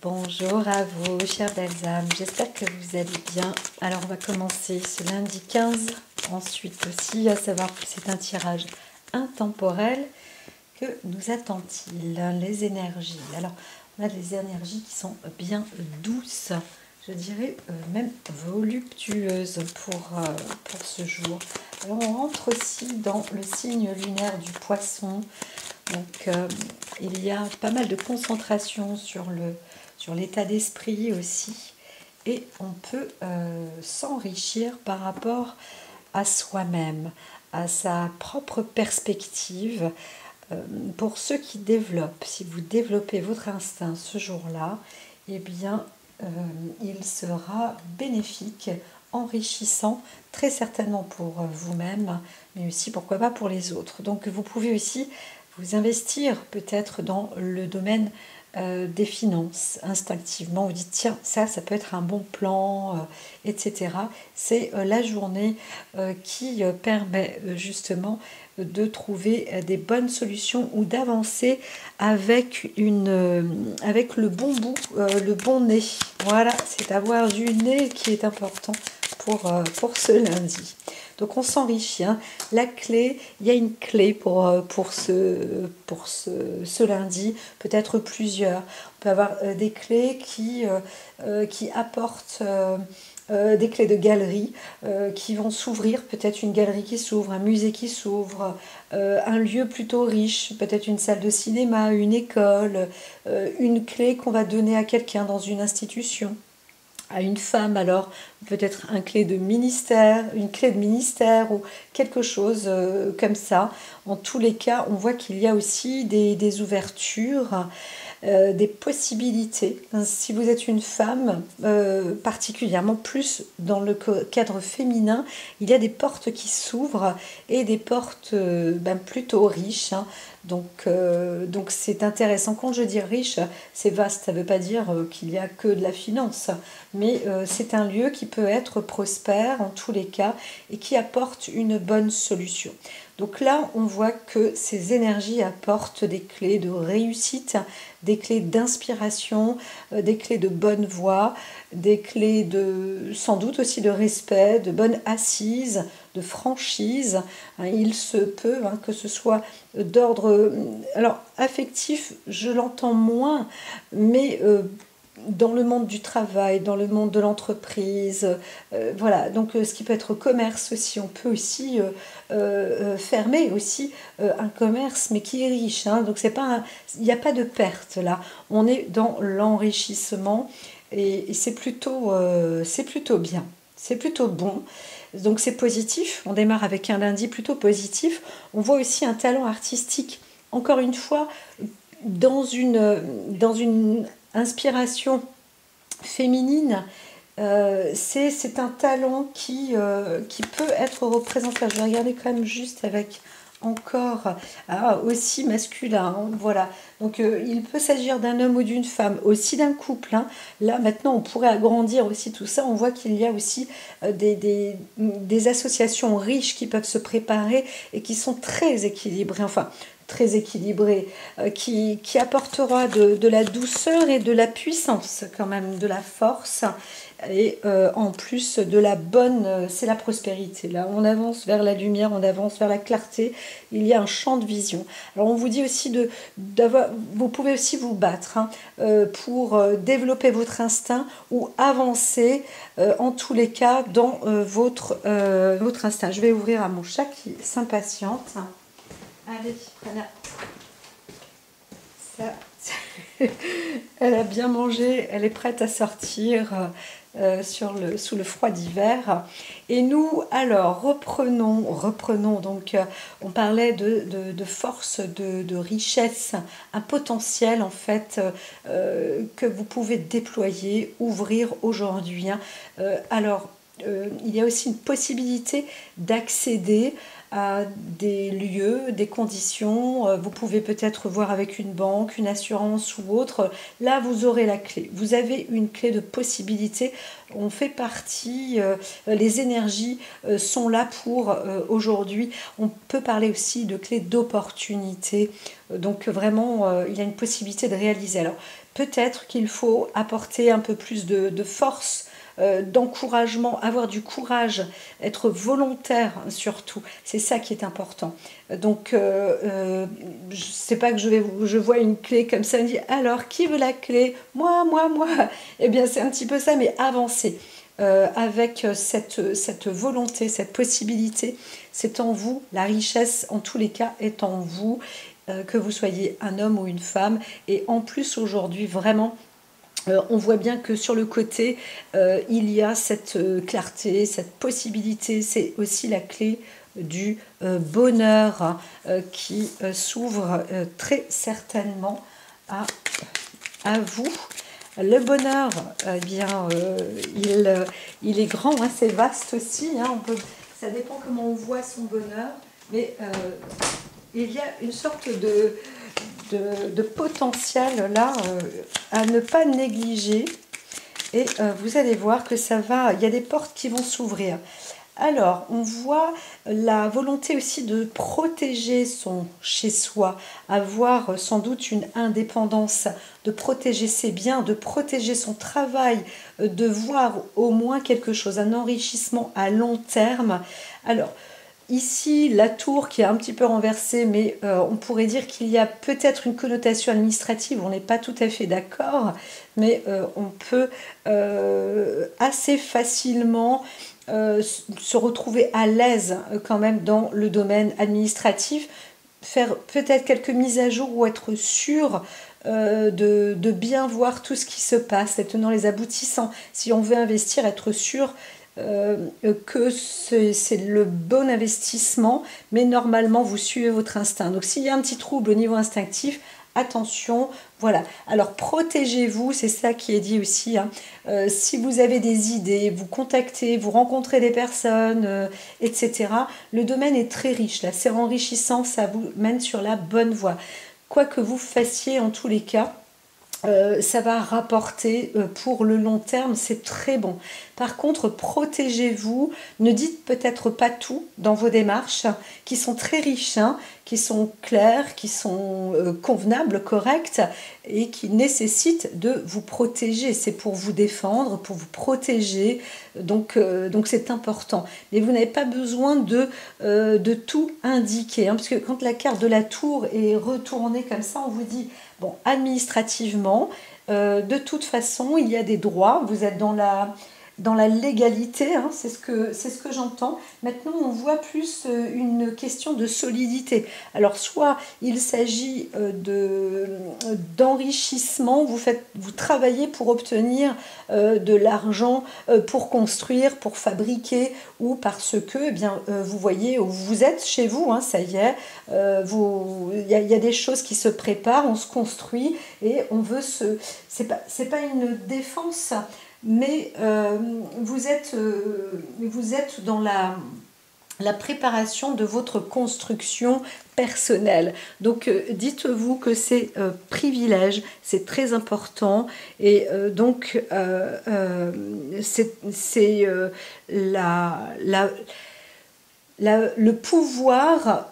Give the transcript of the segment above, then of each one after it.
Bonjour à vous, chères belles âmes, j'espère que vous allez bien. Alors on va commencer ce lundi 15, ensuite aussi à savoir que c'est un tirage intemporel. Que nous attend-il? Les énergies. Alors on a des énergies qui sont bien douces, je dirais même voluptueuses pour ce jour. Alors on rentre aussi dans le signe lunaire du poisson. Donc il y a pas mal de concentration sur l'état d'esprit aussi. Et on peut s'enrichir par rapport à soi-même, à sa propre perspective. Pour ceux qui développent, si vous développez votre instinct ce jour-là, eh bien, il sera bénéfique, enrichissant, très certainement pour vous-même, mais aussi, pourquoi pas, pour les autres. Donc, vous pouvez aussi vous investir peut-être dans le domaine des finances instinctivement. Vous dites, tiens, ça peut être un bon plan, etc. C'est la journée qui permet justement de trouver des bonnes solutions ou d'avancer avec le bon bout, le bon nez. Voilà, c'est avoir du nez qui est important pour ce lundi. Donc on s'enrichit. Hein. La clé, il y a une clé pour ce lundi, peut-être plusieurs. On peut avoir des clés qui apportent des clés de galerie qui vont s'ouvrir, peut-être une galerie qui s'ouvre, un musée qui s'ouvre, un lieu plutôt riche, peut-être une salle de cinéma, une école, une clé qu'on va donner à quelqu'un dans une institution. À une femme, alors peut-être une clé de ministère ou quelque chose comme ça. En tous les cas, on voit qu'il y a aussi des ouvertures, des possibilités. Si vous êtes une femme, particulièrement plus dans le cadre féminin, il y a des portes qui s'ouvrent et des portes plutôt riches. Hein. Donc c'est intéressant. Quand je dis riche, c'est vaste, ça ne veut pas dire qu'il n'y a que de la finance, mais c'est un lieu qui peut être prospère en tous les cas et qui apporte une bonne solution. Donc là, on voit que ces énergies apportent des clés de réussite, des clés d'inspiration, des clés de bonne voix, des clés sans doute aussi de respect, de bonne assise, de franchise. Il se peut que ce soit d'ordre affectif, je l'entends moins, mais dans le monde du travail, dans le monde de l'entreprise, voilà. Donc ce qui peut être commerce aussi, on peut aussi fermer aussi un commerce, mais qui est riche. Hein. Donc il n'y a pas de perte là. On est dans l'enrichissement et c'est plutôt bien, c'est plutôt bon. Donc c'est positif. On démarre avec un lundi plutôt positif. On voit aussi un talent artistique. Encore une fois, dans une inspiration féminine, c'est un talent qui peut être représenté. Je vais regarder quand même juste avec encore aussi masculin. Hein, voilà. Donc il peut s'agir d'un homme ou d'une femme, aussi d'un couple. Hein. Là maintenant on pourrait agrandir aussi tout ça. On voit qu'il y a aussi des associations riches qui peuvent se préparer et qui sont très équilibrées. Enfin, très équilibré, qui apportera de la douceur et de la puissance quand même, de la force et en plus de la bonne, c'est la prospérité. Là, on avance vers la lumière, on avance vers la clarté, il y a un champ de vision. Alors on vous dit aussi vous pouvez aussi vous battre pour développer votre instinct ou avancer en tous les cas dans votre instinct. Je vais ouvrir à mon chat qui s'impatiente. Allez, voilà. Ça. Elle a bien mangé, elle est prête à sortir sous le froid d'hiver. Et nous, alors, reprenons. Donc, on parlait de force, de richesse, un potentiel en fait que vous pouvez déployer, ouvrir aujourd'hui. Hein. Il y a aussi une possibilité d'accéder à des lieux, des conditions. Vous pouvez peut-être voir avec une banque, une assurance ou autre. Là, vous aurez la clé. Vous avez une clé de possibilité. On fait partie, les énergies sont là pour aujourd'hui. On peut parler aussi de clé d'opportunité. Donc vraiment, il y a une possibilité de réaliser. Alors, peut-être qu'il faut apporter un peu plus de force, d'encouragement, avoir du courage, être volontaire surtout. C'est ça qui est important. Donc, c'est pas que je vois une clé comme ça, on dit alors qui veut la clé? Moi, moi, moi. Eh bien, c'est un petit peu ça, mais avancer. Avec cette volonté, cette possibilité, c'est en vous. La richesse, en tous les cas, est en vous, que vous soyez un homme ou une femme. Et en plus, aujourd'hui, vraiment, on voit bien que sur le côté, il y a cette clarté, cette possibilité. C'est aussi la clé du bonheur qui s'ouvre très certainement à vous. Le bonheur, eh bien, il est grand, hein, c'est vaste aussi. Hein, ça dépend comment on voit son bonheur, mais il y a une sorte de potentiel là à ne pas négliger. Et vous allez voir que ça va, il y a des portes qui vont s'ouvrir. Alors, on voit la volonté aussi de protéger son chez-soi, avoir sans doute une indépendance, de protéger ses biens, de protéger son travail, de voir au moins quelque chose, un enrichissement à long terme. Alors, ici, la tour qui est un petit peu renversée, mais on pourrait dire qu'il y a peut-être une connotation administrative, on n'est pas tout à fait d'accord, mais on peut assez facilement se retrouver à l'aise quand même dans le domaine administratif, faire peut-être quelques mises à jour ou être sûr de bien voir tout ce qui se passe, les tenants, les aboutissants. Si on veut investir, être sûr que c'est le bon investissement, mais normalement vous suivez votre instinct. Donc s'il y a un petit trouble au niveau instinctif, attention, voilà. Alors protégez-vous, c'est ça qui est dit aussi. Hein. Si vous avez des idées, vous contactez, vous rencontrez des personnes, etc. Le domaine est très riche, là, c'est enrichissant, ça vous mène sur la bonne voie. Quoi que vous fassiez en tous les cas, ça va rapporter pour le long terme, c'est très bon. Par contre, protégez-vous, ne dites peut-être pas tout dans vos démarches, qui sont très riches, hein, qui sont claires, qui sont convenables, correctes, et qui nécessitent de vous protéger. C'est pour vous défendre, pour vous protéger, donc c'est important. Mais vous n'avez pas besoin de tout indiquer, hein, parce que quand la carte de la tour est retournée comme ça, on vous dit... Bon, administrativement, de toute façon, il y a des droits, vous êtes dans la légalité, hein, c'est ce que j'entends. Maintenant, on voit plus une question de solidité. Alors, soit il s'agit d'enrichissement, vous travaillez pour obtenir de l'argent pour construire, pour fabriquer, ou parce que, eh bien, vous voyez, vous êtes chez vous, hein, ça y est, il y a des choses qui se préparent, on se construit et on veut c'est pas une défense, mais vous êtes dans la préparation de votre construction personnelle. Donc dites-vous que c'est privilège, c'est très important, et donc c'est le pouvoir,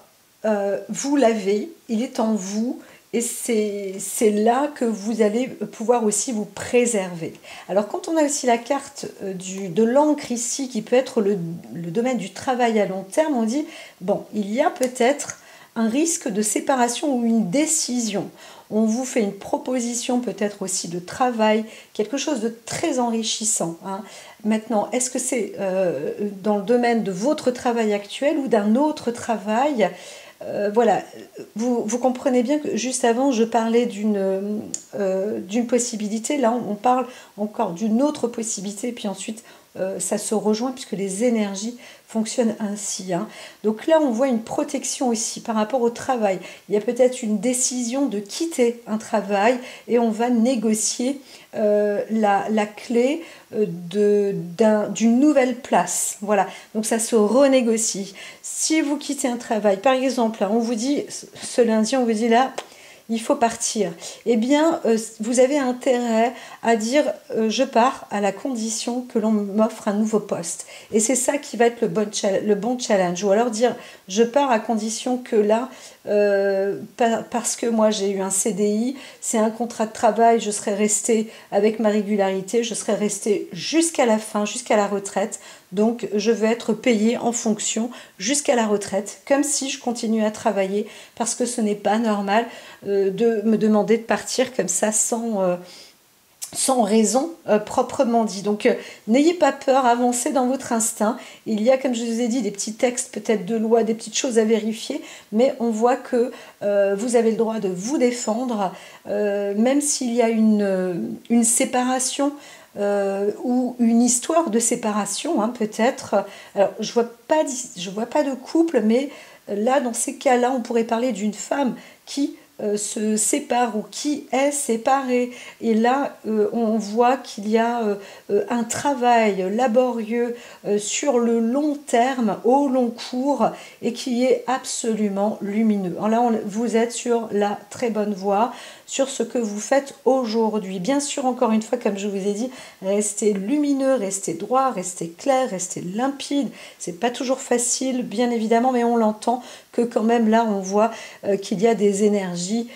vous l'avez, il est en vous. Et c'est là que vous allez pouvoir aussi vous préserver. Alors quand on a aussi la carte de l'encre ici, qui peut être le domaine du travail à long terme, on dit, bon, il y a peut-être un risque de séparation ou une décision. On vous fait une proposition peut-être aussi de travail, quelque chose de très enrichissant. Hein. Maintenant, est-ce que c'est dans le domaine de votre travail actuel ou d'un autre travail ? Voilà, vous comprenez bien que juste avant, je parlais d'une possibilité. Là, on parle encore d'une autre possibilité. Puis ensuite, ça se rejoint puisque les énergies fonctionnent ainsi. Hein. Donc là, on voit une protection aussi par rapport au travail. Il y a peut-être une décision de quitter un travail et on va négocier la clé d'une nouvelle place. Voilà, donc ça se renégocie. Si vous quittez un travail, par exemple, là, on vous dit, ce lundi, on vous dit là, il faut partir. Eh bien, vous avez intérêt à dire je pars à la condition que l'on m'offre un nouveau poste. Et c'est ça qui va être le bon challenge. Ou alors dire je pars à condition que là, parce que moi j'ai eu un CDI, c'est un contrat de travail, je serai restée avec ma régularité, je serai restée jusqu'à la fin, jusqu'à la retraite. Donc je vais être payée en fonction jusqu'à la retraite, comme si je continuais à travailler, parce que ce n'est pas normal de me demander de partir comme ça sans raison proprement dit. Donc n'ayez pas peur, avancez dans votre instinct. Il y a, comme je vous ai dit, des petits textes peut-être de loi, des petites choses à vérifier, mais on voit que vous avez le droit de vous défendre, même s'il y a une séparation ou une histoire de séparation, hein, peut-être. Alors, je vois pas de couple, mais là, dans ces cas-là, on pourrait parler d'une femme qui se sépare ou qui est séparée. Et là, on voit qu'il y a un travail laborieux sur le long terme, au long cours, et qui est absolument lumineux. Alors là, vous êtes sur la très bonne voie, sur ce que vous faites aujourd'hui. Bien sûr, encore une fois, comme je vous ai dit, restez lumineux, restez droit, restez clair, restez limpide. C'est pas toujours facile, bien évidemment, mais on l'entend que quand même là, on voit qu'il y a des énergies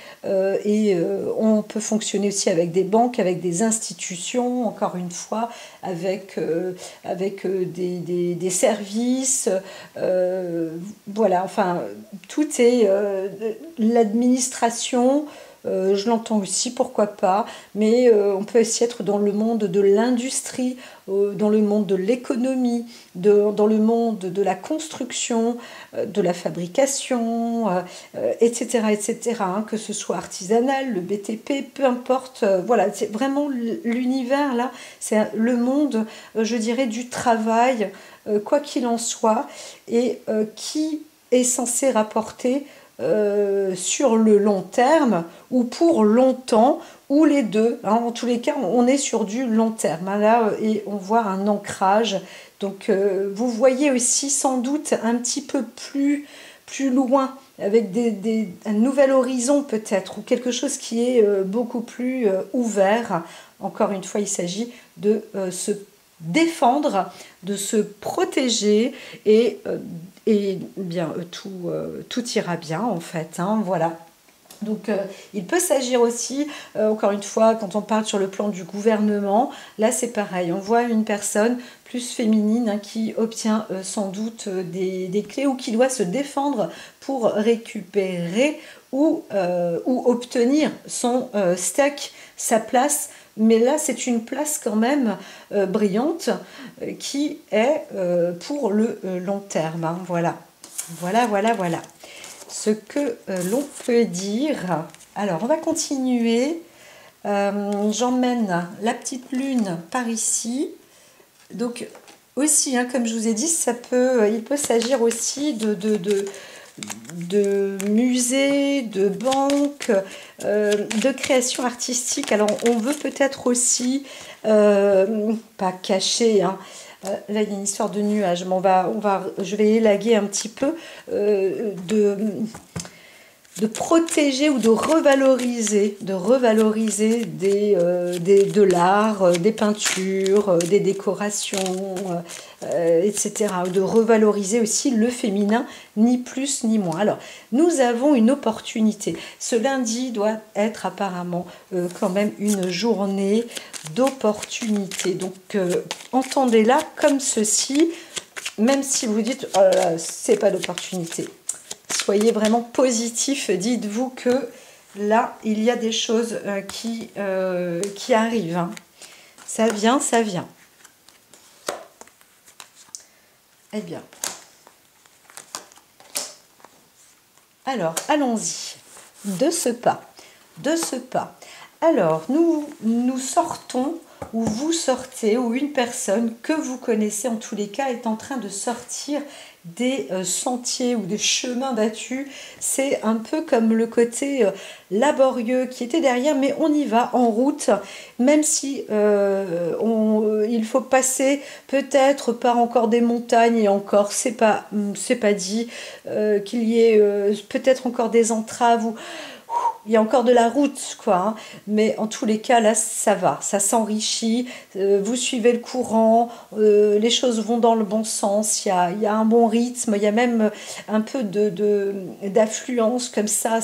et on peut fonctionner aussi avec des banques, avec des institutions, encore une fois, avec des services. Voilà, enfin, tout est l'administration. Je l'entends aussi, pourquoi pas, mais on peut aussi être dans le monde de l'industrie, dans le monde de l'économie, dans le monde de la construction, de la fabrication, etc., etc., hein, que ce soit artisanal, le BTP, peu importe, voilà, c'est vraiment l'univers là, c'est le monde, je dirais, du travail, quoi qu'il en soit, et qui est censé rapporter sur le long terme ou pour longtemps ou les deux, hein. En tous les cas on est sur du long terme, hein, là, et on voit un ancrage. Donc vous voyez aussi sans doute un petit peu plus loin, avec un nouvel horizon peut-être, ou quelque chose qui est beaucoup plus ouvert. Encore une fois, il s'agit de se défendre, de se protéger, et bien tout ira bien en fait, hein, voilà. Donc il peut s'agir aussi, encore une fois, quand on parle sur le plan du gouvernement, là c'est pareil, on voit une personne plus féminine, hein, qui obtient sans doute des clés, ou qui doit se défendre pour récupérer ou obtenir son steak, sa place. Mais là, c'est une place quand même brillante qui est pour le long terme, hein, voilà. Voilà. Ce que l'on peut dire. Alors, on va continuer. J'emmène la petite lune par ici. Donc, aussi, hein, comme je vous ai dit, il peut s'agir aussi de musées, de banques, de création artistique. Alors, on veut peut-être aussi, pas cacher, hein, là, il y a une histoire de nuages, mais je vais élaguer un petit peu, de protéger ou de revaloriser de l'art, des peintures, des décorations, etc. De revaloriser aussi le féminin, ni plus ni moins. Alors, nous avons une opportunité. Ce lundi doit être apparemment quand même une journée d'opportunité. Donc, entendez-la comme ceci, même si vous dites « Oh là là, c'est pas d'opportunité ». Soyez vraiment positif, dites-vous que là, il y a des choses qui arrivent, hein. Ça vient. Eh bien. Alors, allons-y. De ce pas. Alors, nous sortons, ou vous sortez, ou une personne que vous connaissez, en tous les cas, est en train de sortir des sentiers ou des chemins battus. C'est un peu comme le côté laborieux qui était derrière, mais on y va en route, même si il faut passer peut-être par encore des montagnes, et encore c'est pas dit qu'il y ait peut-être encore des entraves, ou il y a encore de la route, quoi, hein. Mais en tous les cas, là, ça va, ça s'enrichit, vous suivez le courant, les choses vont dans le bon sens, il y a un bon rythme, il y a même un peu d'affluence comme ça,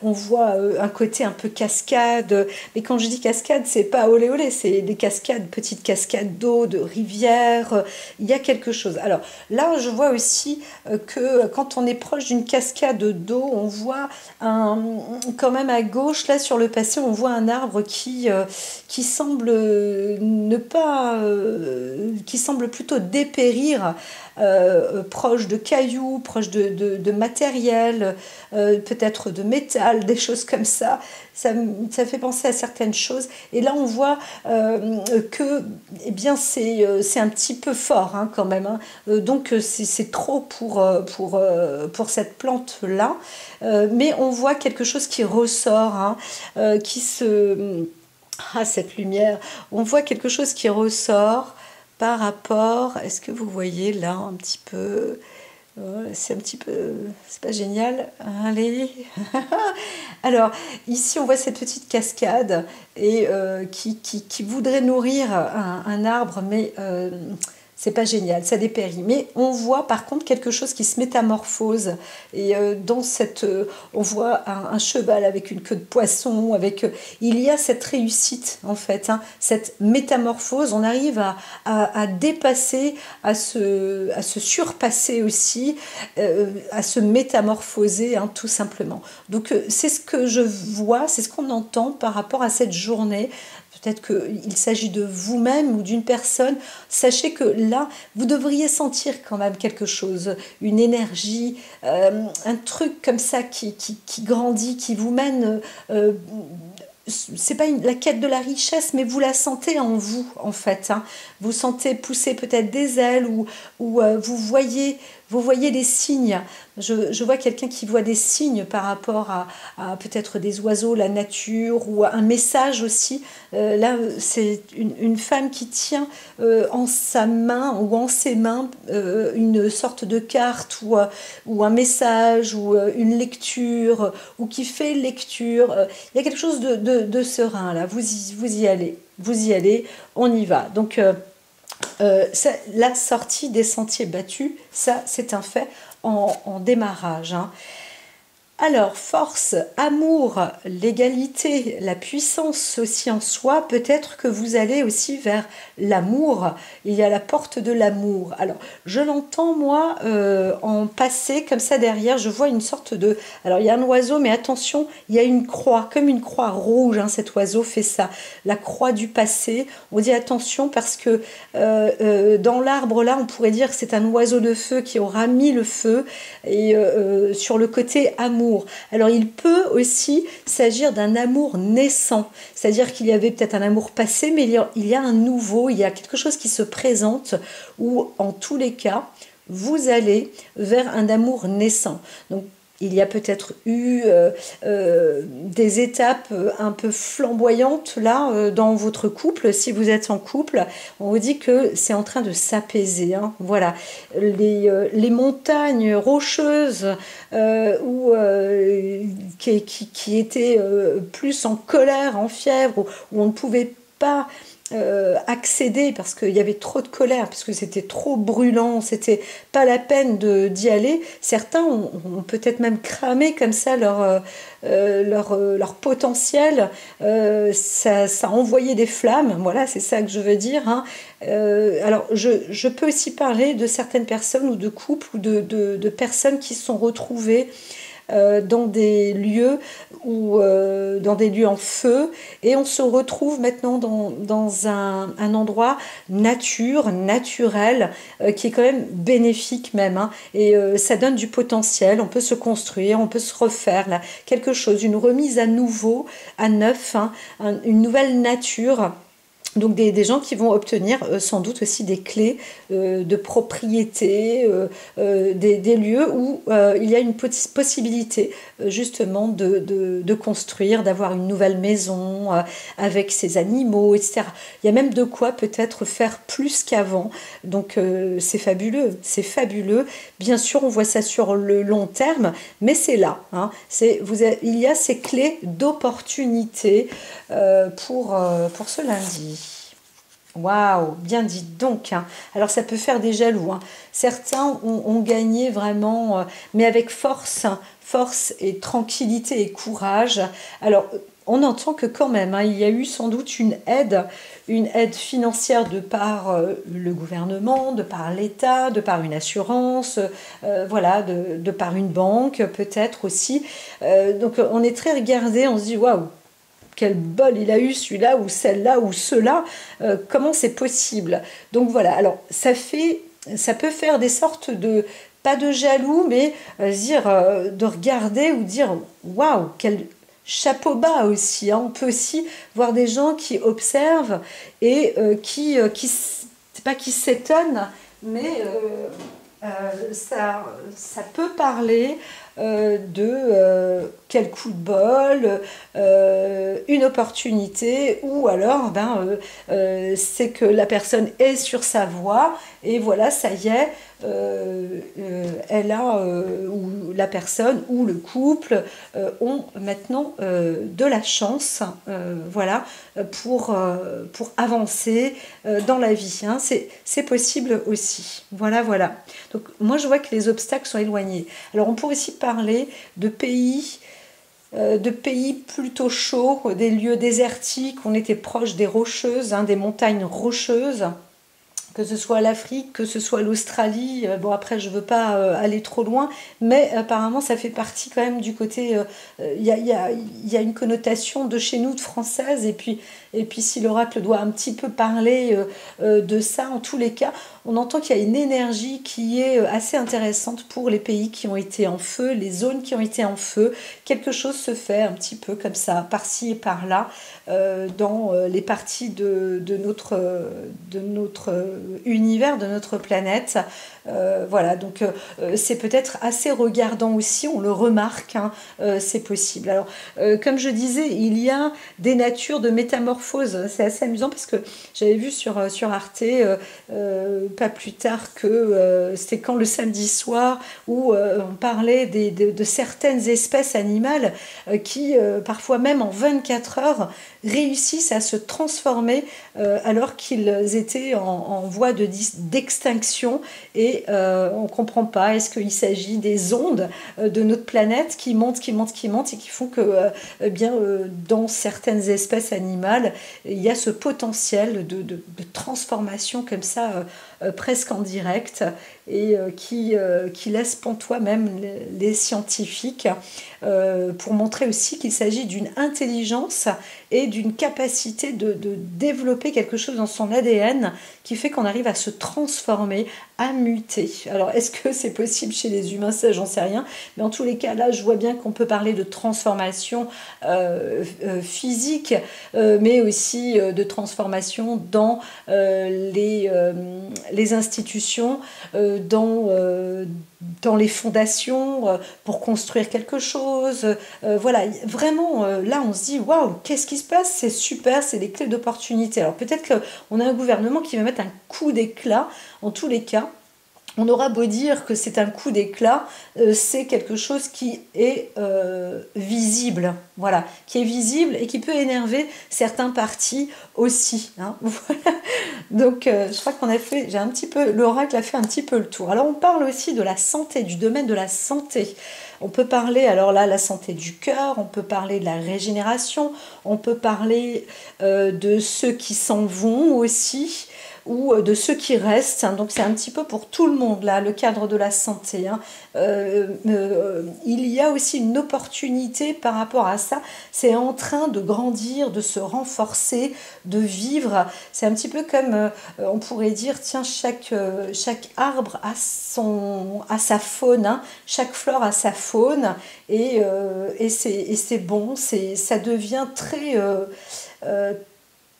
on voit un côté un peu cascade, mais quand je dis cascade, c'est pas olé olé, c'est des cascades, petites cascades d'eau, de rivières, il y a quelque chose. Alors là, je vois aussi que quand on est proche d'une cascade d'eau, on voit quand même à gauche, là sur le passé, on voit un arbre qui semble ne pas, qui semble plutôt dépérir, proche de cailloux, proche de matériel, peut-être de métal, des choses comme ça. Ça fait penser à certaines choses. Et là, on voit que eh bien, c'est un petit peu fort, hein, quand même, hein. Donc, c'est trop pour cette plante-là. Mais on voit quelque chose qui ressort, hein, qui se... Ah, cette lumière, on voit quelque chose qui ressort par rapport, est-ce que vous voyez là un petit peu, c'est un petit peu, c'est pas génial, allez, alors ici on voit cette petite cascade et qui voudrait nourrir un arbre, mais c'est pas génial, ça dépérit. Mais on voit par contre quelque chose qui se métamorphose. Et dans cette, on voit un cheval avec une queue de poisson, il y a cette réussite en fait, hein, cette métamorphose. On arrive à dépasser, à se surpasser aussi, à se métamorphoser, hein, tout simplement. Donc c'est ce que je vois, c'est ce qu'on entend par rapport à cette journée. Peut-être qu'il s'agit de vous-même ou d'une personne. Sachez que là, vous devriez sentir quand même quelque chose, une énergie, un truc comme ça qui grandit, qui vous mène... c'est pas la quête de la richesse, mais vous la sentez en vous, en fait, hein. Vous sentez pousser peut-être des ailes ou vous voyez des signes. Je vois quelqu'un qui voit des signes par rapport à peut-être des oiseaux, la nature, ou un message aussi. Là, c'est une femme qui tient en sa main ou en ses mains une sorte de carte ou un message ou une lecture ou qui fait lecture. Il y a quelque chose de serein là. Vous y allez, on y va. Donc, la sortie des sentiers battus, ça c'est un fait en démarrage, hein. Alors, force, amour, l'égalité, la puissance aussi en soi, peut-être que vous allez aussi vers l'amour. Il y a la porte de l'amour. Alors, je l'entends, moi, en passé, comme ça derrière, je vois une sorte de... Alors, il y a un oiseau, mais attention, il y a une croix, comme une croix rouge, hein, cet oiseau fait ça. La croix du passé. On dit attention parce que dans l'arbre, là, on pourrait dire que c'est un oiseau de feu qui aura mis le feu. Et sur le côté amour. Alors il peut aussi s'agir d'un amour naissant, c'est-à-dire qu'il y avait peut-être un amour passé, mais il y a un nouveau, il y a quelque chose qui se présente, où en tous les cas, vous allez vers un amour naissant. Donc il y a peut-être eu des étapes un peu flamboyantes là dans votre couple. Si vous êtes en couple, on vous dit que c'est en train de s'apaiser, hein. Voilà, les montagnes rocheuses qui étaient plus en colère, en fièvre, où on ne pouvait pas accéder parce qu'il y avait trop de colère, parce que c'était trop brûlant, c'était pas la peine d'y aller. Certains ont peut-être même cramé comme ça leur potentiel, ça a envoyé des flammes, voilà, c'est ça que je veux dire, hein. Alors je peux aussi parler de certaines personnes ou de couples ou de personnes qui se sont retrouvées dans des lieux dans des lieux en feu, et on se retrouve maintenant dans un endroit naturel, qui est quand même bénéfique même, hein. Et ça donne du potentiel, on peut se construire, on peut se refaire là, quelque chose, une remise à nouveau, à neuf, hein, une nouvelle nature. Donc des gens qui vont obtenir sans doute aussi des clés de propriété, des lieux où il y a une possibilité justement de construire, d'avoir une nouvelle maison avec ses animaux, etc. Il y a même de quoi peut-être faire plus qu'avant. Donc c'est fabuleux, c'est fabuleux. Bien sûr, on voit ça sur le long terme, mais c'est là. Hein. Il y a ces clés d'opportunité pour ce lundi. Waouh, bien dit donc. Hein. Alors ça peut faire des jaloux. Hein. Certains ont gagné vraiment, mais avec force, hein, force et tranquillité et courage. Alors on entend que quand même, hein, il y a eu sans doute une aide financière de par le gouvernement, de par l'État, de par une assurance, voilà, de par une banque peut-être aussi. Donc on est très regardé, on se dit waouh. Quel bol il a eu celui-là ou celle-là ou ceux-là, comment c'est possible? Donc voilà, alors ça peut faire des sortes de, pas de jaloux, mais de regarder ou dire waouh, quel chapeau bas aussi. Hein. On peut aussi voir des gens qui observent et c'est pas qui s'étonnent, mais ça peut parler quel coup de bol, une opportunité, ou alors c'est que la personne est sur sa voie et voilà, ça y est, elle a, ou la personne ou le couple ont maintenant de la chance, voilà, pour avancer dans la vie. Hein. C'est possible aussi. Voilà, voilà. Donc moi je vois que les obstacles sont éloignés. Alors on pourrait aussi parler de pays plutôt chauds, des lieux désertiques. On était proche des rocheuses, hein, des montagnes rocheuses, que ce soit l'Afrique, que ce soit l'Australie. Bon, après, je ne veux pas aller trop loin, mais apparemment, ça fait partie quand même du côté... y a une connotation de chez nous, de française, et puis si l'oracle doit un petit peu parler de ça, en tous les cas, on entend qu'il y a une énergie qui est assez intéressante pour les pays qui ont été en feu, les zones qui ont été en feu. Quelque chose se fait un petit peu comme ça, par-ci et par-là, dans les parties de notre univers, de notre planète. Voilà, donc c'est peut-être assez regardant aussi, on le remarque, hein, c'est possible. Alors, comme je disais, il y a des natures de métamorphose, c'est assez amusant parce que j'avais vu sur Arte, pas plus tard que c'était quand le samedi soir, où on parlait de certaines espèces animales qui, parfois même en 24 heures, réussissent à se transformer alors qu'ils étaient en voie d'extinction et on ne comprend pas, est-ce qu'il s'agit des ondes de notre planète qui montent, qui montent, qui montent et qui font que dans certaines espèces animales, il y a ce potentiel de transformation comme ça, presque en direct, et qui laisse pantois même les scientifiques pour montrer aussi qu'il s'agit d'une intelligence et d'une capacité de développer quelque chose dans son ADN qui fait qu'on arrive à se transformer, à muter. Alors, est-ce que c'est possible chez les humains? Ça, j'en sais rien. Mais en tous les cas, là, je vois bien qu'on peut parler de transformation physique, mais aussi de transformation dans les institutions, dans les fondations, pour construire quelque chose. Voilà, vraiment, là, on se dit, waouh, qu'est-ce qui se passe? C'est super, c'est des clés d'opportunité. Alors, peut-être qu'on a un gouvernement qui va mettre un coup d'éclat, en tous les cas. On aura beau dire que c'est un coup d'éclat, c'est quelque chose qui est visible, voilà, qui est visible et qui peut énerver certains partis aussi. Hein, voilà. Donc, je crois j'ai un petit peu, l'oracle a fait un petit peu le tour. Alors, on parle aussi de la santé, du domaine de la santé. On peut parler, alors là, la santé du cœur, on peut parler de la régénération, on peut parler de ceux qui s'en vont aussi, ou de ceux qui restent. Donc c'est un petit peu pour tout le monde, là, le cadre de la santé. Hein. Il y a aussi une opportunité par rapport à ça. C'est en train de grandir, de se renforcer, de vivre. C'est un petit peu comme, on pourrait dire, tiens, chaque arbre a sa faune, hein. Chaque fleur a sa faune, et c'est bon, ça devient très...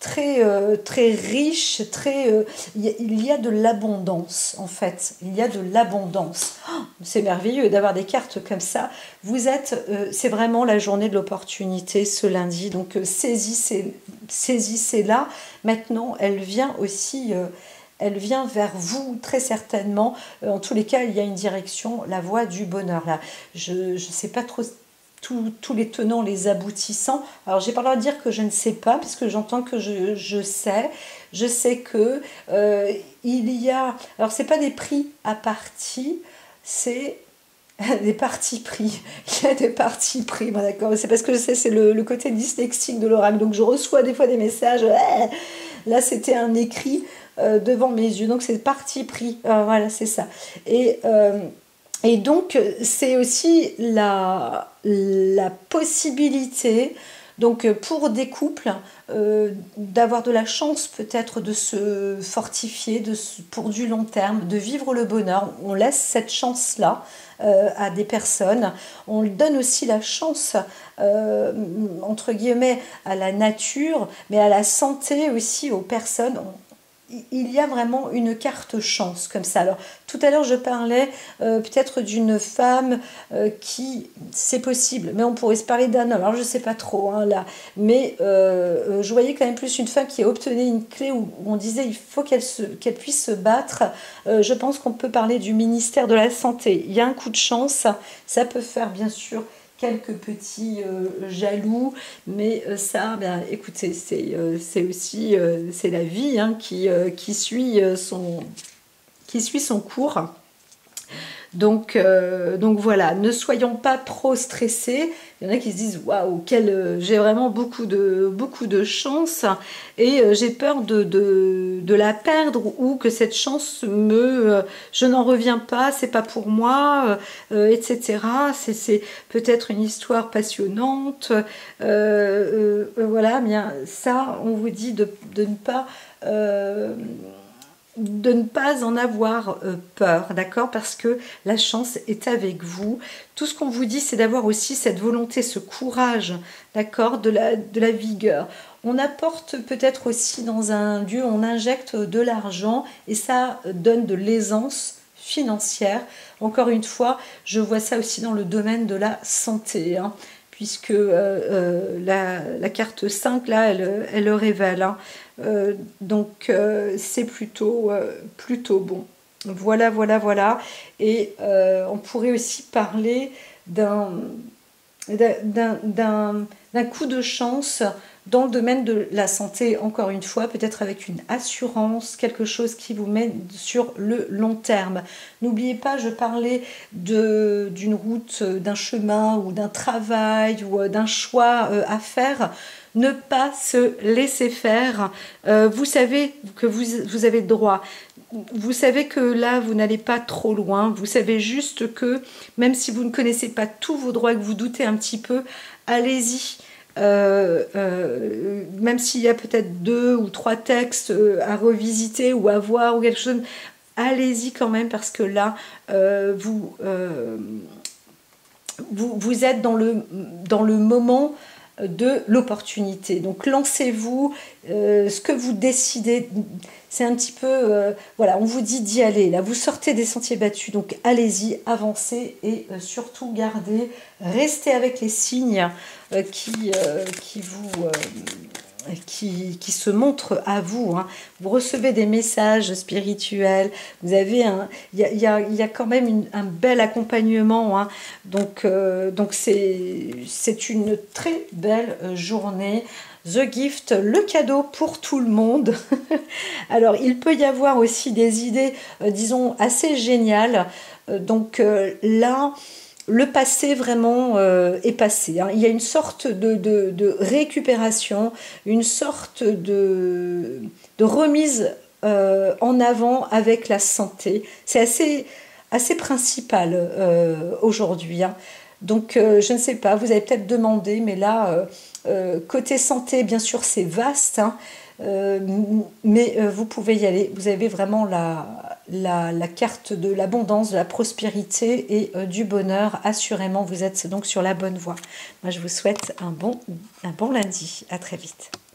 très riche, il y a de l'abondance en fait, il y a de l'abondance. Oh, c'est merveilleux d'avoir des cartes comme ça. Vous êtes, c'est vraiment la journée de l'opportunité ce lundi, donc saisissez-la. Maintenant, elle vient aussi, elle vient vers vous très certainement. En tous les cas, il y a une direction, la voie du bonheur là. Je ne sais pas trop tous les tenants, les aboutissants. Alors, j'ai pas le droit de dire que je ne sais pas, parce que j'entends que je sais. Je sais que il y a... Alors, c'est pas des prix à partie, c'est des partis pris. Il y a des partis pris, bon, d'accord. C'est parce que je sais, c'est le côté dyslexique de l'oracle. Donc, je reçois des fois des messages. Là, c'était un écrit devant mes yeux. Donc, c'est parti pris. Voilà, c'est ça. Et donc, c'est aussi la possibilité, donc pour des couples, d'avoir de la chance peut-être de se fortifier pour du long terme, de vivre le bonheur. On laisse cette chance-là à des personnes. On donne aussi la chance, entre guillemets, à la nature, mais à la santé aussi, aux personnes. Il y a vraiment une carte chance comme ça. Alors, tout à l'heure, je parlais peut-être d'une femme qui, c'est possible, mais on pourrait se parler d'un homme. Alors, je ne sais pas trop, hein, là. Mais je voyais quand même plus une femme qui obtenait une clé où on disait il faut qu'elle puisse se battre. Je pense qu'on peut parler du ministère de la Santé. Il y a un coup de chance. Ça peut faire, bien sûr, quelques petits jaloux, mais ça, ben, écoutez, c'est aussi c'est la vie hein, qui suit son cours. Donc voilà, ne soyons pas trop stressés. Il y en a qui se disent waouh, j'ai vraiment beaucoup de chance et j'ai peur de la perdre ou que cette chance je n'en reviens pas, c'est pas pour moi, etc. C'est peut-être une histoire passionnante. Voilà, bien ça, on vous dit de ne pas en avoir peur, d'accord? Parce que la chance est avec vous. Tout ce qu'on vous dit, c'est d'avoir aussi cette volonté, ce courage, d'accord? De la vigueur. On apporte peut-être aussi dans un lieu, on injecte de l'argent et ça donne de l'aisance financière. Encore une fois, je vois ça aussi dans le domaine de la santé, hein, puisque la carte 5, là, elle le révèle, hein. Donc c'est plutôt bon. Voilà. Et on pourrait aussi parler d'un coup de chance dans le domaine de la santé, encore une fois, peut-être avec une assurance, quelque chose qui vous met sur le long terme. N'oubliez pas, je parlais d'une route, d'un chemin ou d'un travail ou d'un choix à faire. Ne pas se laisser faire. Vous savez que vous avez le droit. Vous savez que là, vous n'allez pas trop loin. Vous savez juste que, même si vous ne connaissez pas tous vos droits et que vous doutez un petit peu, allez-y. Même s'il y a peut-être 2 ou 3 textes à revisiter ou à voir ou quelque chose, allez-y quand même parce que là, vous êtes dans le moment de l'opportunité. Donc lancez-vous, ce que vous décidez, c'est un petit peu, voilà, on vous dit d'y aller. Là, vous sortez des sentiers battus, donc allez-y, avancez et surtout restez avec les signes qui se montrent à vous, hein. Vous recevez des messages spirituels, vous avez il y a quand même un bel accompagnement, hein. Donc c'est une très belle journée. The Gift, le cadeau pour tout le monde. Alors, il peut y avoir aussi des idées, disons, assez géniales. Là, le passé vraiment est passé, hein. Il y a une sorte de récupération, une sorte de remise en avant avec la santé. C'est assez principal aujourd'hui, hein. Donc, je ne sais pas, vous avez peut-être demandé, mais là, côté santé, bien sûr, c'est vaste, hein, mais vous pouvez y aller. Vous avez vraiment la carte de l'abondance, de la prospérité et du bonheur. Assurément, vous êtes donc sur la bonne voie. Moi, je vous souhaite un bon lundi. À très vite.